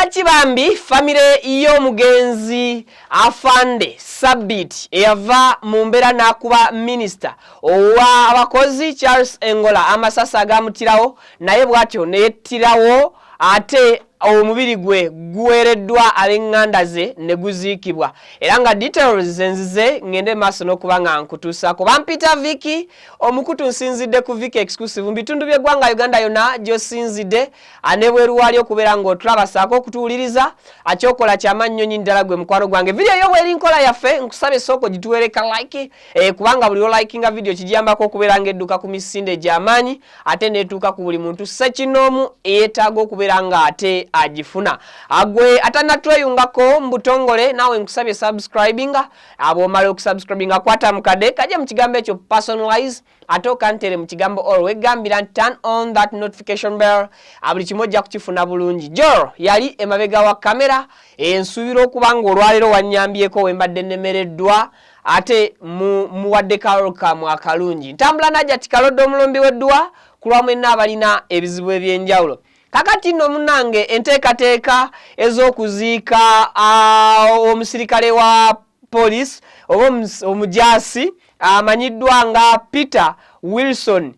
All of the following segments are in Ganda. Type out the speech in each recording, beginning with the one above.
Kibambi famire y'omugenzi afande Sabit eyava mu mbeera n'akuba minister owa abakozi Charles Engola Amasasi agamutirawo naye bw'atyo neyettirawo ate omubiri gwe guweereddwa ab'eŋŋanda ze ne guziikibwa era nga details zenzize ngende maaso n'okuba nga nkutuusaako bampita Viki omukutu nsinzidde ku Viki exclusive mu bitundu by'eggwanga Uganda yonna gy'osinzidde anebweru wali okubeera ng'otulabasaako okutuwuliriza akyokola ky'amannyo nnyo ddala gwe mukwano gwange video yo bw'eri nkola yaffe nkusabe sooka gituwereka like kubanga buli olikinga video kijambako okubeera ng'edduka ku misinde gy'amaanyi ate neetuuka ku buli muntu ssekinoomu eyeetaaga okubeera nga ate ajifuna agwe atanatweyungako mbutongole nawe nkusabye subscribinga abo mala okusubscribinga kwata mukade kaje mu kigambo ekyo personalize atoka ntere mu kigambo all wegambira turn on that notification bell abuli kimojja kukifuna bulungi Jor yali emabega wa kamera ensubira okubanga olwalero wanyambyeko wembadde nemereddwa ate muwadde kalukamu akalungi ntambula najja tikalodo omulombi weddwa kulwamwenna abalina ebizibu ebyenjawulo kakati nno munange enteekateeka ez'okuziika omusirikale wa police oba omujaasi amanyiddwa nga Peter Wilson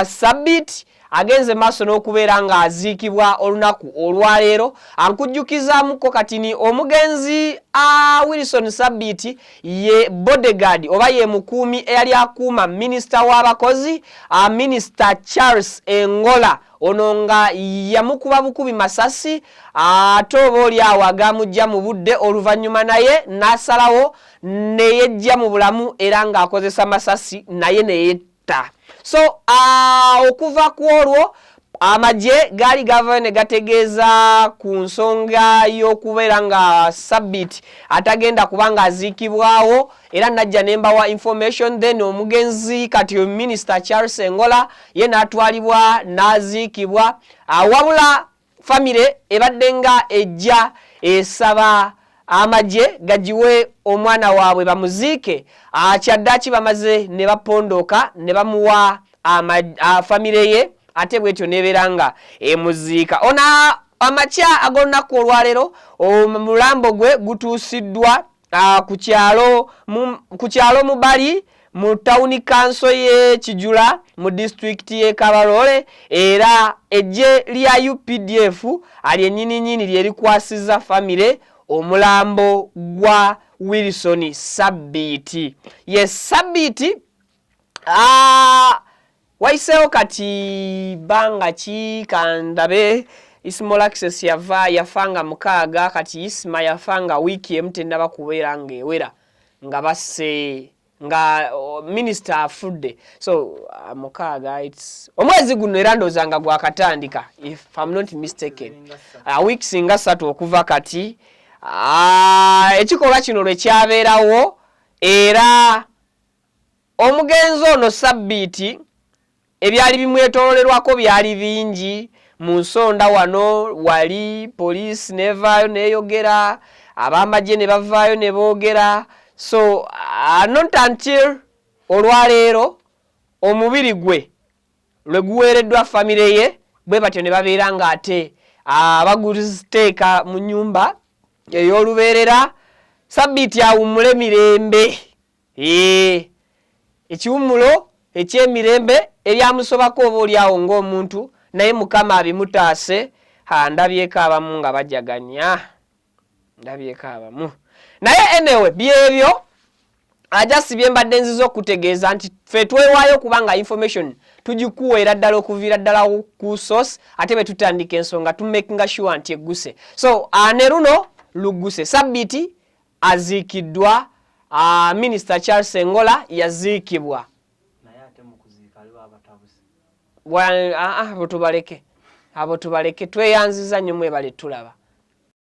Sabit agenze maaso n'okubeera nga aziikibwa olunaku olwaleero ankujjukizaamuko kati ni omugenzi Wilson Sabit ye bodyguard oba ye mukuumi eyali akuuma minisita w'abakozi minisita Charles Engola ono nga yamukuba bukubi masasi ate oba oli awo agamujja mu budde oluvannyuma naye n'asalawo neyejja mu bulamu era ng'akozesa masasi naye neyetta so okuva ku olwo amagye gaali gava ne gategeeza ku nsonga y'okubeera nga Sabit atagenda kubanga aziikibwawo era najja nembawa information then omugenzi kati Minister Charles Engola ye n'atwalibwa n'aziikibwa wabula famire ebadde nga ejja esaba amagye gajiwe omwana waabwe bamuziike kyaddaaki bamaze ne bapondoka ne bamuwa famire ye ate bwetyo nebeera nga emuziika ona amakya ag'olunaku olwaleero omulambo gwe gutuusiddwa ku kyalo Mubali mu tawuni kanso ye Kijula mu district ye Kabarole era ejje lya UPDF ali ennyini lyerikwasiza famire omulambo gwa Wilson Sabit yes Sabit waiseho kati banga ki kandabe Ismall Access yafanga mukaaga kati Isma yafanga wiki emtenda bakubeera ngewera nga basse nga minister afudde so mukaaga it's omwezi guno era ndozanga gwa katandika if I'm not mistaken weeks nga 3 okuva kati ekikolwa kino lwe kyabeerawo era omugenzi ono Sabit ebyali bimwetoololerwako byali bingi mu nsonda wano wali police nevaayo neeyogera ab'amagye ne bavaayo ne boogera so not until olwaleero omubiri gwe lwe guweereddwa famire ye bwe batyo ne babeera nga ate baguziteeka mu nnyumba ey'olubeerera Sabit awummule mirembe ekiwummulo ekyemirembe eryamusobako oba oliawo ng'omuntu naye Mukama abimutaase ndabyeko abamu nga bajaganya ndabyeko abamu naye anyway byebyo ajasi byembadde nziza okutegeeza nti ffe twewaayo kubanga information tugikuweera ddala okuviira ddala ku source ate bwe tutandika ensonga tumakinga sure nti egguse so ne luno lugguse Sabit aziikiddwa Minister Charles Engola yaziikibwa abo tubaleke tweyanziza nnyo mwebale tulaba